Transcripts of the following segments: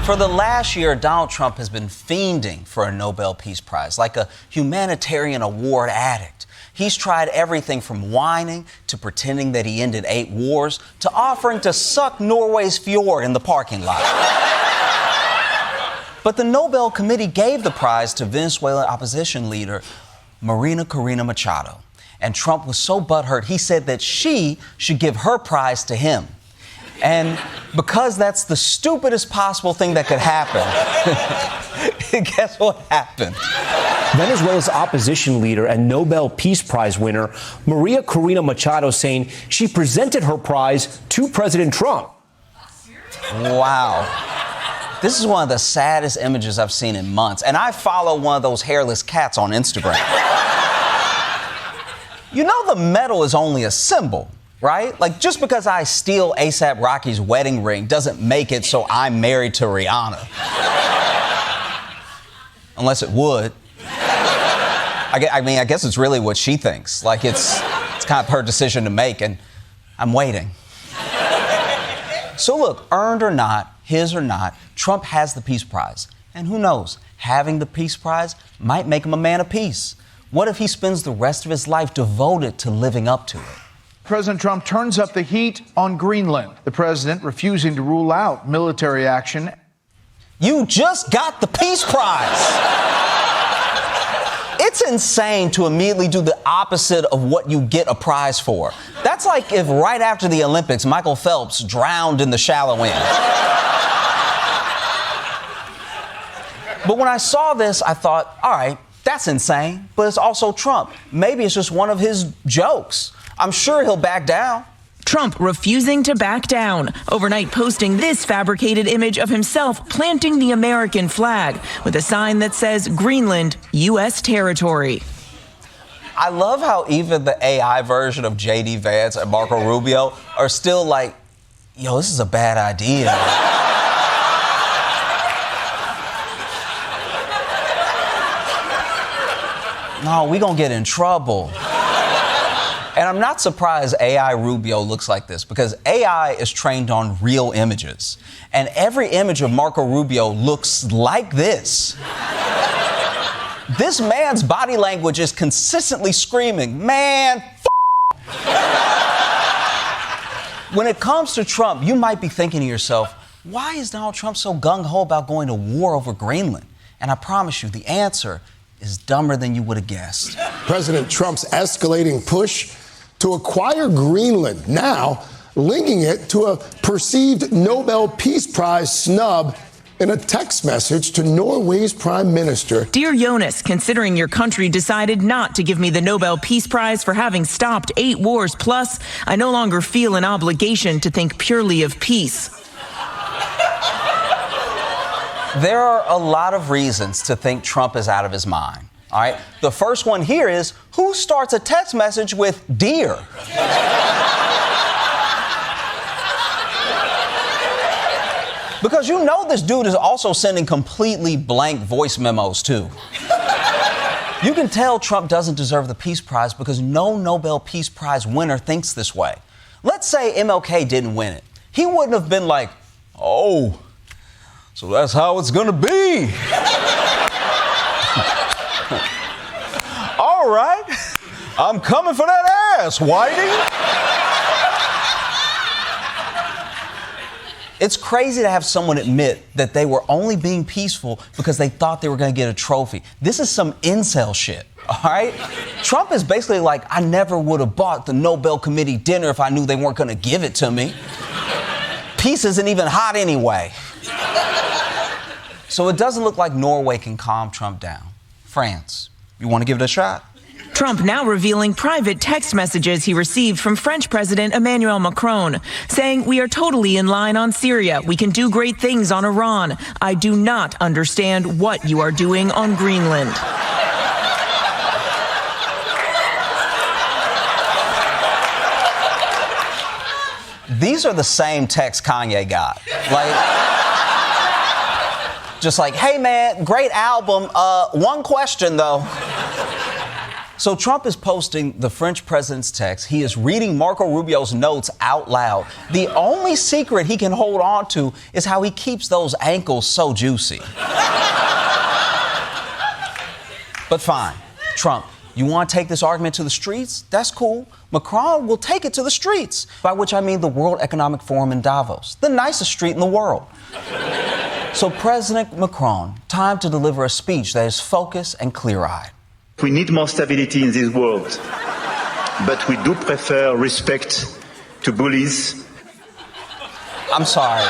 For the last year, Donald Trump has been fiending for a Nobel Peace Prize, like a humanitarian award addict. He's tried everything from whining to pretending that he ended 8 wars to offering to suck Norway's fjord in the parking lot. But the Nobel Committee gave the prize to Venezuelan opposition leader Maria Corina Machado. And Trump was so butthurt, he said that she should give her prize to him. And because that's the stupidest possible thing that could happen, guess what happened? Venezuela's opposition leader and Nobel Peace Prize winner Maria Corina Machado saying she presented her prize to President Trump. Wow. This is one of the saddest images I've seen in months. And I follow one of those hairless cats on Instagram. You know the medal is only a symbol, right? Like, just because I steal A$AP Rocky's wedding ring doesn't make it so I'm married to Rihanna. Unless it would. I guess it's really what she thinks. Like, it's kind of her decision to make, and I'm waiting. So look, earned or not, his or not, Trump has the Peace Prize. And who knows, having the Peace Prize might make him a man of peace. What if he spends the rest of his life devoted to living up to it? President Trump turns up the heat on Greenland. The president refusing to rule out military action. You just got the Peace Prize. It's insane to immediately do the opposite of what you get a prize for. That's like if right after the Olympics, Michael Phelps drowned in the shallow end. But when I saw this, I thought, all right, that's insane, but it's also Trump. Maybe it's just one of his jokes. I'm sure he'll back down. Trump refusing to back down, overnight posting this fabricated image of himself planting the American flag with a sign that says Greenland, U.S. territory. I love how even the AI version of J.D. Vance and Marco Rubio are still like, yo, this is a bad idea. No, we gonna get in trouble. And I'm not surprised AI Rubio looks like this, because AI is trained on real images. And every image of Marco Rubio looks like this. This man's body language is consistently screaming, man, When it comes to Trump, you might be thinking to yourself, why is Donald Trump so gung-ho about going to war over Greenland? And I promise you, the answer is dumber than you would have guessed. President Trump's escalating push to acquire Greenland, now linking it to a perceived Nobel Peace Prize snub in a text message to Norway's Prime Minister. Dear Jonas, considering your country decided not to give me the Nobel Peace Prize for having stopped 8 wars plus, I no longer feel an obligation to think purely of peace. There are a lot of reasons to think Trump is out of his mind. All right. The first one here is, who starts a text message with dear? Because you know this dude is also sending completely blank voice memos, too. You can tell Trump doesn't deserve the Peace Prize because no Nobel Peace Prize winner thinks this way. Let's say MLK didn't win it. He wouldn't have been like, oh, so that's how it's gonna be. All right, I'm coming for that ass, Whitey. It's crazy to have someone admit that they were only being peaceful because they thought they were going to get a trophy. This is some incel shit, all right? Trump is basically like, I never would have bought the Nobel Committee dinner if I knew they weren't going to give it to me. Peace isn't even hot anyway. So it doesn't look like Norway can calm Trump down. France, you want to give it a shot? Trump now revealing private text messages he received from French President Emmanuel Macron, saying, we are totally in line on Syria. We can do great things on Iran. I do not understand what you are doing on Greenland. These are the same texts Kanye got. Just like, hey man, great album. One question though. So Trump is posting the French president's text. He is reading Marco Rubio's notes out loud. The only secret he can hold on to is how he keeps those ankles so juicy. But fine, Trump, you want to take this argument to the streets? That's cool. Macron will take it to the streets, by which I mean the World Economic Forum in Davos, the nicest street in the world. So President Macron, time to deliver a speech that is focused and clear-eyed. We need more stability in this world, but we do prefer respect to bullies. I'm sorry.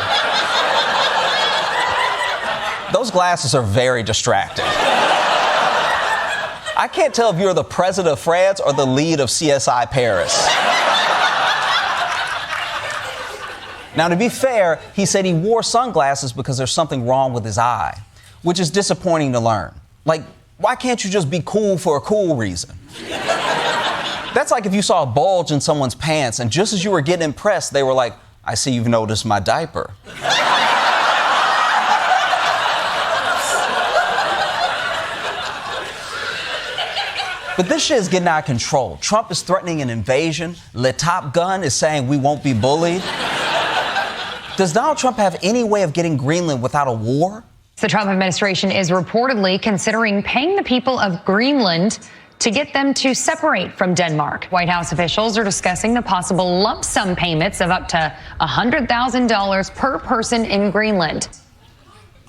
Those glasses are very distracting. I can't tell if you're the president of France or the lead of CSI Paris. Now, to be fair, he said he wore sunglasses because there's something wrong with his eye, which is disappointing to learn. Like, why can't you just be cool for a cool reason? That's like if you saw a bulge in someone's pants and just as you were getting impressed, they were like, I see you've noticed my diaper. But this shit is getting out of control. Trump is threatening an invasion. Le Top Gun is saying we won't be bullied. Does Donald Trump have any way of getting Greenland without a war? The Trump administration is reportedly considering paying the people of Greenland to get them to separate from Denmark. White House officials are discussing the possible lump sum payments of up to $100,000 per person in Greenland.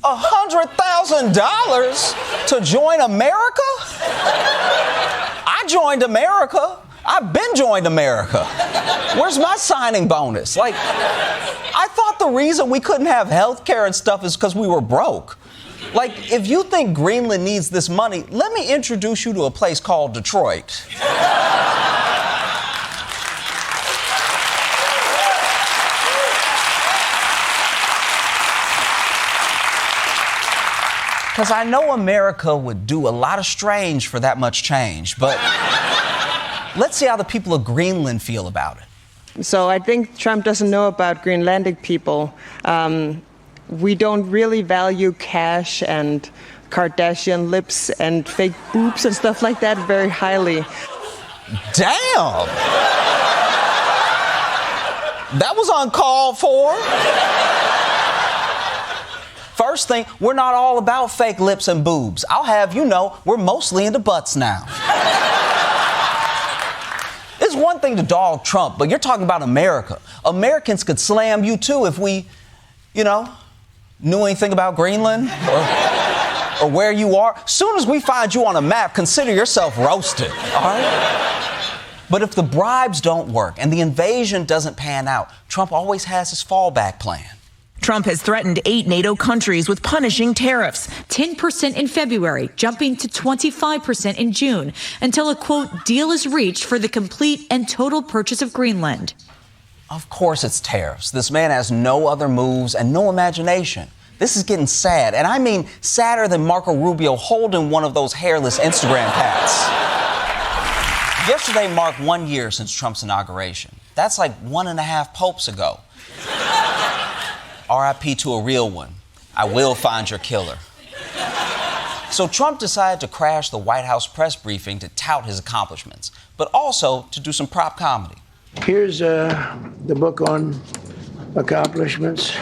$100,000 to join America? I joined America. I've been joined America. Where's my signing bonus? Like, I thought the reason we couldn't have health care and stuff is because we were broke. Like, if you think Greenland needs this money, let me introduce you to a place called Detroit. Because I know America would do a lot of strange for that much change, but let's see how the people of Greenland feel about it. So I think Trump doesn't know about Greenlandic people. We don't really value cash and Kardashian lips and fake boobs and stuff like that very highly. Damn! That was uncalled for. First thing, we're not all about fake lips and boobs. I'll have you know, we're mostly into butts now. It's one thing to dog Trump, but you're talking about America. Americans could slam you too if we, knew anything about Greenland or where you are. Soon as we find you on a map, consider yourself roasted, all right? But if the bribes don't work and the invasion doesn't pan out, Trump always has his fallback plan. Trump has threatened 8 NATO countries with punishing tariffs. 10% in February, jumping to 25% in June, until a, quote, deal is reached for the complete and total purchase of Greenland. Of course it's tariffs. This man has no other moves and no imagination. This is getting sad, and I mean sadder than Marco Rubio holding one of those hairless Instagram hats. Yesterday marked 1 year since Trump's inauguration. That's like 1.5 popes ago. RIP to a real one. I will find your killer. So Trump decided to crash the White House press briefing to tout his accomplishments, but also to do some prop comedy. Here's the book on accomplishments.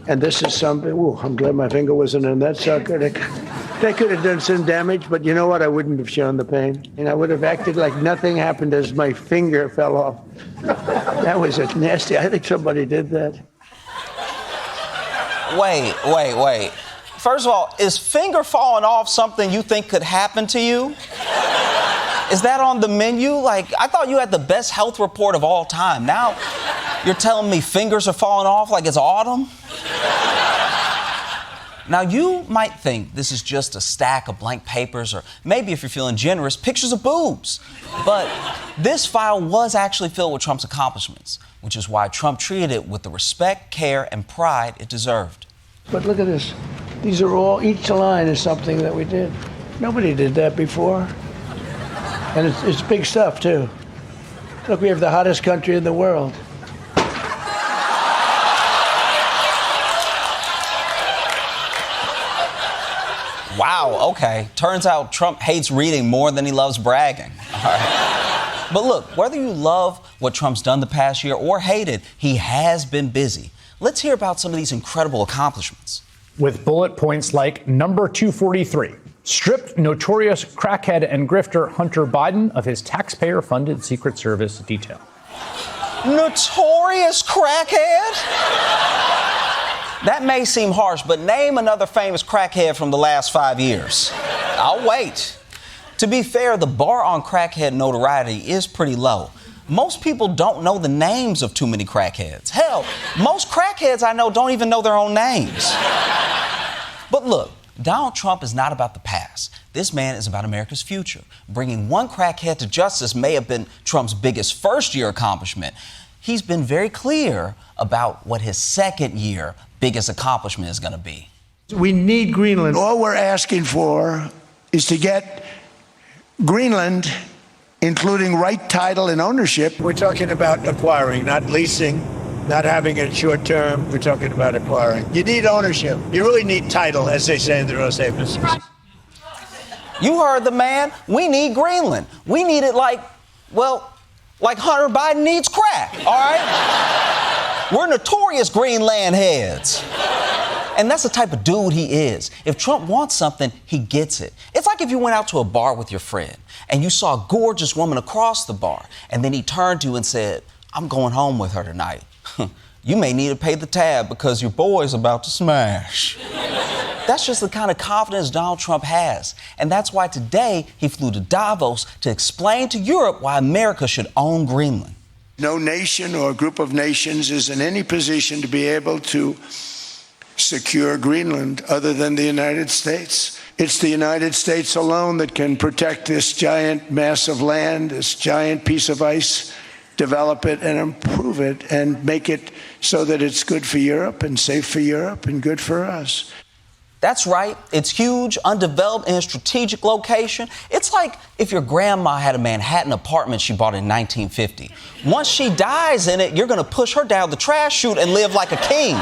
And this is something, I'm glad my finger wasn't in that sucker. That could have done some damage, but you know what? I wouldn't have shown the pain. And I would have acted like nothing happened as my finger fell off. That was nasty. I think somebody did that. Wait. First of all, is finger falling off something you think could happen to you? Is that on the menu? Like, I thought you had the best health report of all time. Now you're telling me fingers are falling off like it's autumn? Now, you might think this is just a stack of blank papers, or maybe if you're feeling generous, pictures of boobs. But this file was actually filled with Trump's accomplishments, which is why Trump treated it with the respect, care, and pride it deserved. But look at this. These are all, each line is something that we did. Nobody did that before. And it's big stuff, too. Look, we have the hottest country in the world. Wow, okay. Turns out Trump hates reading more than he loves bragging. All right. But look, whether you love what Trump's done the past year or hate it, he has been busy. Let's hear about some of these incredible accomplishments. With bullet points like number 243, stripped notorious crackhead and grifter Hunter Biden of his taxpayer-funded Secret Service detail. Notorious crackhead? That may seem harsh, but name another famous crackhead from the last 5 years. I'll wait. To be fair, the bar on crackhead notoriety is pretty low. Most people don't know the names of too many crackheads. Hell, most crackheads I know don't even know their own names. But look, Donald Trump is not about the past. This man is about America's future. Bringing one crackhead to justice may have been Trump's biggest first-year accomplishment. He's been very clear about what his second-year biggest accomplishment is going to be. We need Greenland. All we're asking for is to get Greenland, including right title and ownership. We're talking about acquiring, not leasing, not having it short term. We're talking about acquiring. You need ownership. You really need title, as they say in the real estate business. You heard the man. We need Greenland. We need it like Hunter Biden needs crack, all right? We're notorious Greenland heads. And that's the type of dude he is. If Trump wants something, he gets it. It's like if you went out to a bar with your friend and you saw a gorgeous woman across the bar, and then he turned to you and said, "I'm going home with her tonight." You may need to pay the tab because your boy's about to smash. That's just the kind of confidence Donald Trump has. And that's why today he flew to Davos to explain to Europe why America should own Greenland. No nation or group of nations is in any position to be able to secure Greenland other than the United States. It's the United States alone that can protect this giant mass of land, this giant piece of ice, develop it and improve it and make it so that it's good for Europe and safe for Europe and good for us. That's right. It's huge, undeveloped, in a strategic location. It's like if your grandma had a Manhattan apartment she bought in 1950. Once she dies in it, you're going to push her down the trash chute and live like a king.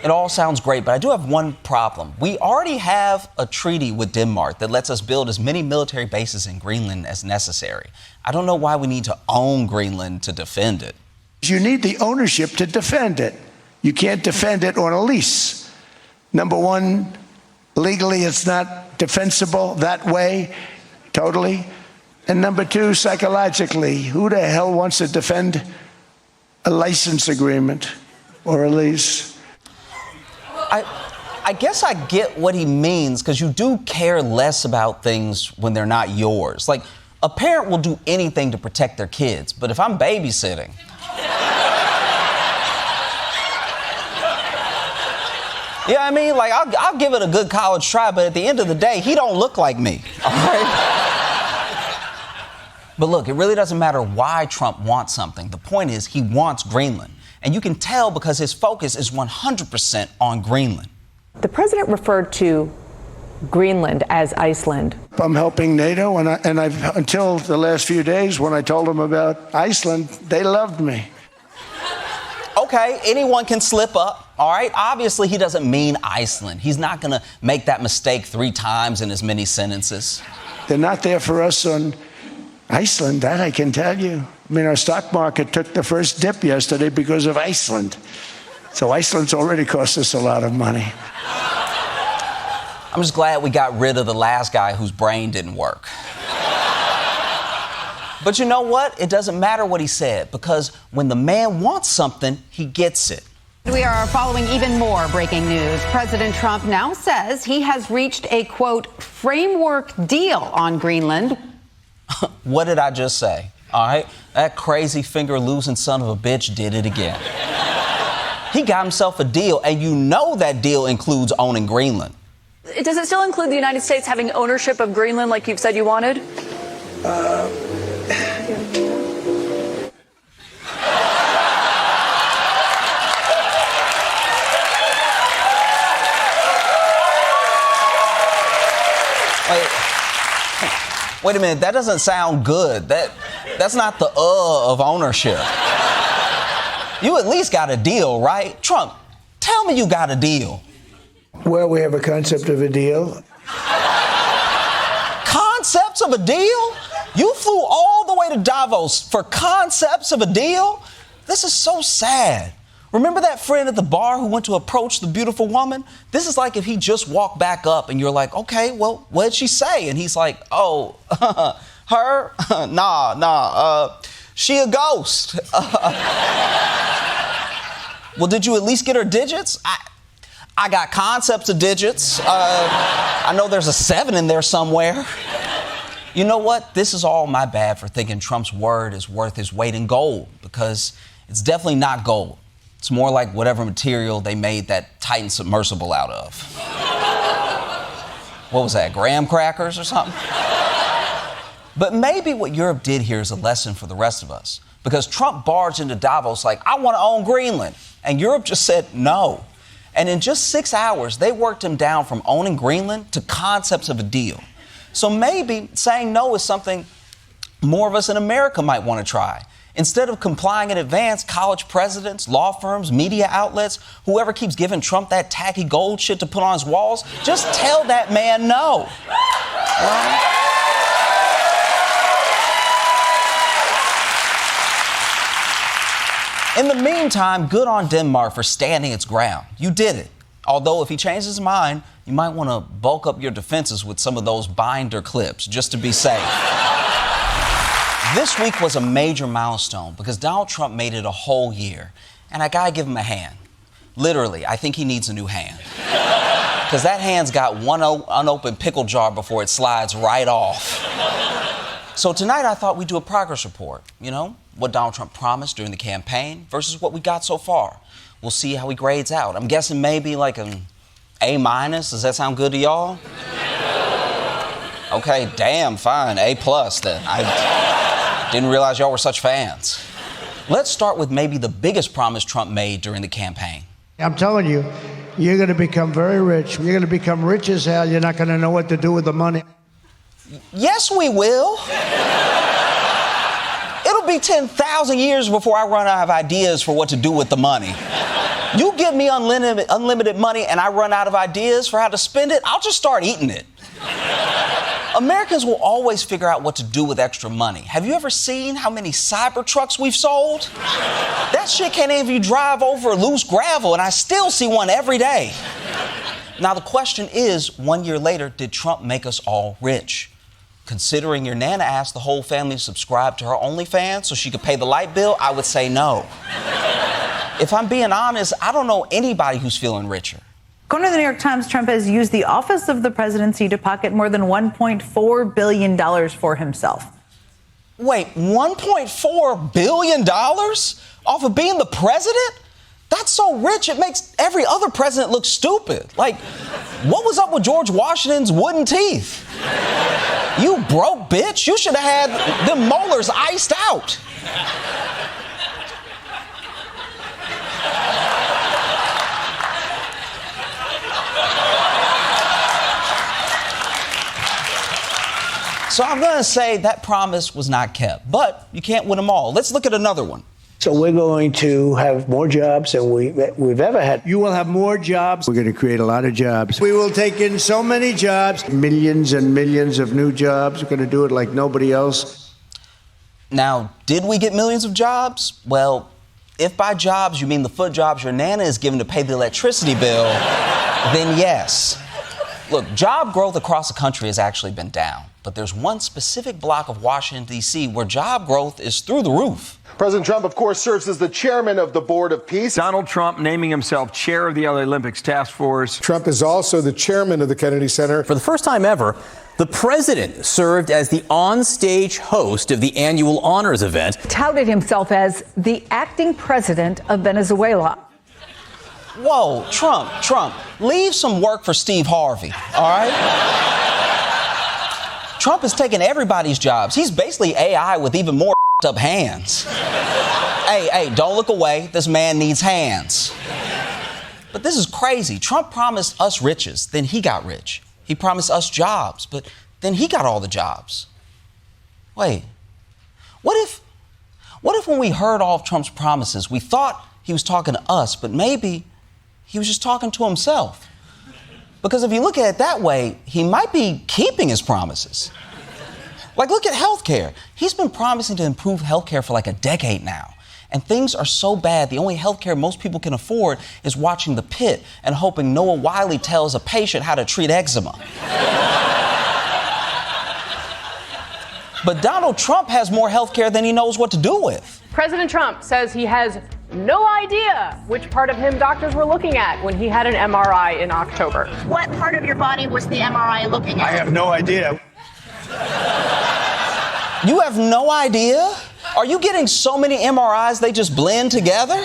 It all sounds great, but I do have one problem. We already have a treaty with Denmark that lets us build as many military bases in Greenland as necessary. I don't know why we need to own Greenland to defend it. You need the ownership to defend it. You can't defend it on a lease. Number one, legally it's not defensible that way, totally. And number two, psychologically, who the hell wants to defend a license agreement or a lease? I guess I get what he means, because you do care less about things when they're not yours. Like, a parent will do anything to protect their kids, but if I'm babysitting... Yeah, I mean, like, I'll give it a good college try, but at the end of the day, he don't look like me, all right? But look, it really doesn't matter why Trump wants something. The point is, he wants Greenland. And you can tell because his focus is 100% on Greenland. The president referred to Greenland as Iceland. I'm helping NATO, and I've until the last few days when I told them about Iceland, they loved me. Okay, anyone can slip up, all right? Obviously, he doesn't mean Iceland. He's not going to make that mistake 3 times in as many sentences. They're not there for us on Iceland, that I can tell you. I mean, our stock market took the first dip yesterday because of Iceland. So Iceland's already cost us a lot of money. I'm just glad we got rid of the last guy whose brain didn't work. But you know what? It doesn't matter what he said, because when the man wants something, he gets it. We are following even more breaking news. President Trump now says he has reached a, quote, framework deal on Greenland. What did I just say? All right? That crazy finger-losing son of a bitch did it again. He got himself a deal, and you know that deal includes owning Greenland. Does it still include the United States having ownership of Greenland like you've said you wanted? Wait a minute, that doesn't sound good. That's not the of ownership. You at least got a deal, right? Trump, tell me you got a deal. Well, we have a concept of a deal. Concepts of a deal? You flew all the way to Davos for concepts of a deal? This is so sad. Remember that friend at the bar who went to approach the beautiful woman? This is like if he just walked back up and you're like, okay, well, what did she say? And he's like, oh, her? She a ghost. Well, did you at least get her digits? I got concepts of digits. I know there's a 7 in there somewhere. You know what? This is all my bad for thinking Trump's word is worth his weight in gold, because it's definitely not gold. It's more like whatever material they made that Titan submersible out of. What was that, graham crackers or something? But maybe what Europe did here is a lesson for the rest of us, because Trump barged into Davos like, I want to own Greenland. And Europe just said no. And in just 6 hours, they worked him down from owning Greenland to concepts of a deal. So maybe saying no is something more of us in America might want to try. Instead of complying in advance, college presidents, law firms, media outlets, whoever keeps giving Trump that tacky gold shit to put on his walls, just tell that man no. In the meantime, good on Denmark for standing its ground. You did it. Although if he changes his mind, you might want to bulk up your defenses with some of those binder clips just to be safe. This week was a major milestone because Donald Trump made it a whole year. And I gotta give him a hand. Literally, I think he needs a new hand. Because that hand's got one unopened pickle jar before it slides right off. So tonight I thought we'd do a progress report. You know, what Donald Trump promised during the campaign versus what we got so far. We'll see how he grades out. I'm guessing maybe like an A-. Does that sound good to y'all? Okay, damn, fine. A+ then. I didn't realize y'all were such fans. Let's start with maybe the biggest promise Trump made during the campaign. I'm telling you, you're going to become very rich. You're going to become rich as hell. You're not going to know what to do with the money. Yes, we will. It'll be 10,000 years before I run out of ideas for what to do with the money. You give me unlimited money and I run out of ideas for how to spend it, I'll just start eating it. Americans will always figure out what to do with extra money. Have you ever seen how many cyber trucks we've sold? That shit can't even drive over loose gravel, and I still see one every day. Now, the question is, 1 year later, did Trump make us all rich? Considering your Nana asked the whole family to subscribe to her OnlyFans so she could pay the light bill, I would say no. If I'm being honest, I don't know anybody who's feeling richer. According to the New York Times, Trump has used the office of the presidency to pocket more than $1.4 billion for himself. Wait, $1.4 billion off of being the president? That's so rich, it makes every other president look stupid. Like, what was up with George Washington's wooden teeth? You broke bitch. You should have had them molars iced out. So I'm going to say that promise was not kept, but you can't win them all. Let's look at another one. So we're going to have more jobs than we've ever had. You will have more jobs. We're going to create a lot of jobs. We will take in so many jobs, millions and millions of new jobs. We're going to do it like nobody else. Now, did we get millions of jobs? Well, if by jobs you mean the foot jobs your Nana is given to pay the electricity bill, then yes. Look, job growth across the country has actually been down. But there's one specific block of Washington, D.C. where job growth is through the roof. President Trump, of course, serves as the chairman of the Board of Peace. Donald Trump naming himself chair of the LA Olympics Task Force. Trump is also the chairman of the Kennedy Center. For the first time ever, the president served as the on-stage host of the annual honors event. Touted himself as the acting president of Venezuela. Whoa, Trump, leave some work for Steve Harvey, all right? Trump is taking everybody's jobs. He's basically AI with even more up hands. Hey, don't look away. This man needs hands. But this is crazy. Trump promised us riches, then he got rich. He promised us jobs, but then he got all the jobs. Wait, what if when we heard all of Trump's promises, we thought he was talking to us, but maybe he was just talking to himself? Because if you look at it that way, he might be keeping his promises. Like, look at healthcare. He's been promising to improve healthcare for like a decade now. And things are so bad, the only healthcare most people can afford is watching The Pit and hoping Noah Wiley tells a patient how to treat eczema. But Donald Trump has more healthcare than he knows what to do with. President Trump says he has no idea which part of him doctors were looking at when he had an MRI in October. What part of your body was the MRI looking at? I have no idea. You have no idea? Are you getting so many MRIs they just blend together?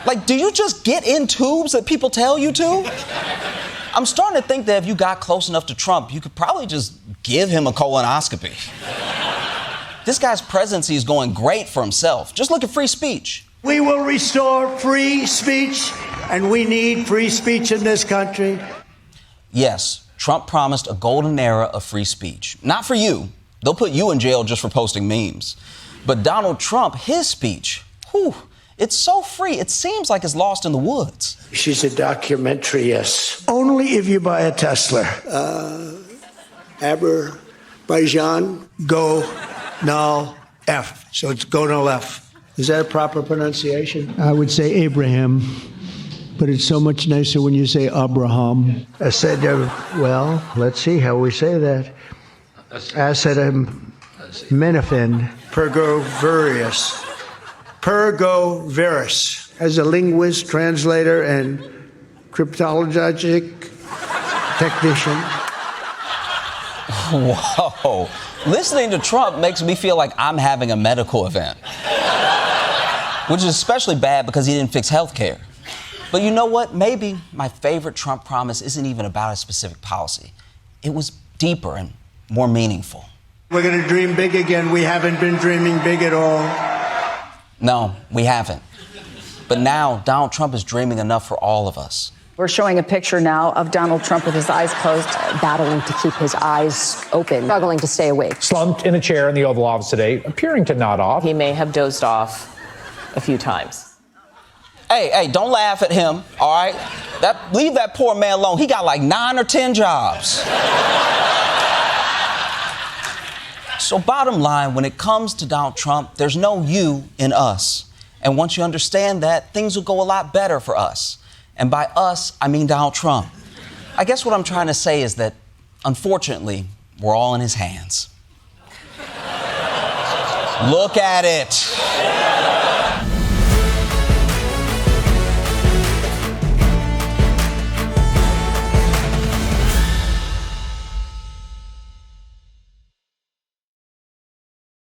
Like, do you just get in tubes that people tell you to? I'm starting to think that if you got close enough to Trump, you could probably just give him a colonoscopy. This guy's presidency is going great for himself. Just look at free speech. We will restore free speech, and we need free speech in this country. Yes, Trump promised a golden era of free speech. Not for you. They'll put you in jail just for posting memes. But Donald Trump, his speech, it's so free, it seems like it's lost in the woods. She's a documentary-est. Only if you buy a Tesla. Azerbaijan. Go, null, F. So it's go, null, F. Is that a proper pronunciation? I would say Abraham, but it's so much nicer when you say Abraham. I said, well, let's see how we say that. Acetaminophen. Pergovirus. Pergovirus. As a linguist, translator, and cryptologic technician. Whoa. Listening to Trump makes me feel like I'm having a medical event. Which is especially bad because he didn't fix health care. But you know what? Maybe my favorite Trump promise isn't even about a specific policy. It was deeper and more meaningful. We're going to dream big again. We haven't been dreaming big at all. No, we haven't. But now Donald Trump is dreaming enough for all of us. We're showing a picture now of Donald Trump with his eyes closed, battling to keep his eyes open, struggling to stay awake. Slumped in a chair in the Oval Office today, appearing to nod off. He may have dozed off a few times. Hey, don't laugh at him, all right? Leave that poor man alone. He got like 9 or 10 jobs. So bottom line, when it comes to Donald Trump, there's no you in us. And once you understand that, things will go a lot better for us. And by us, I mean Donald Trump. I guess what I'm trying to say is that, unfortunately, we're all in his hands. Look at it.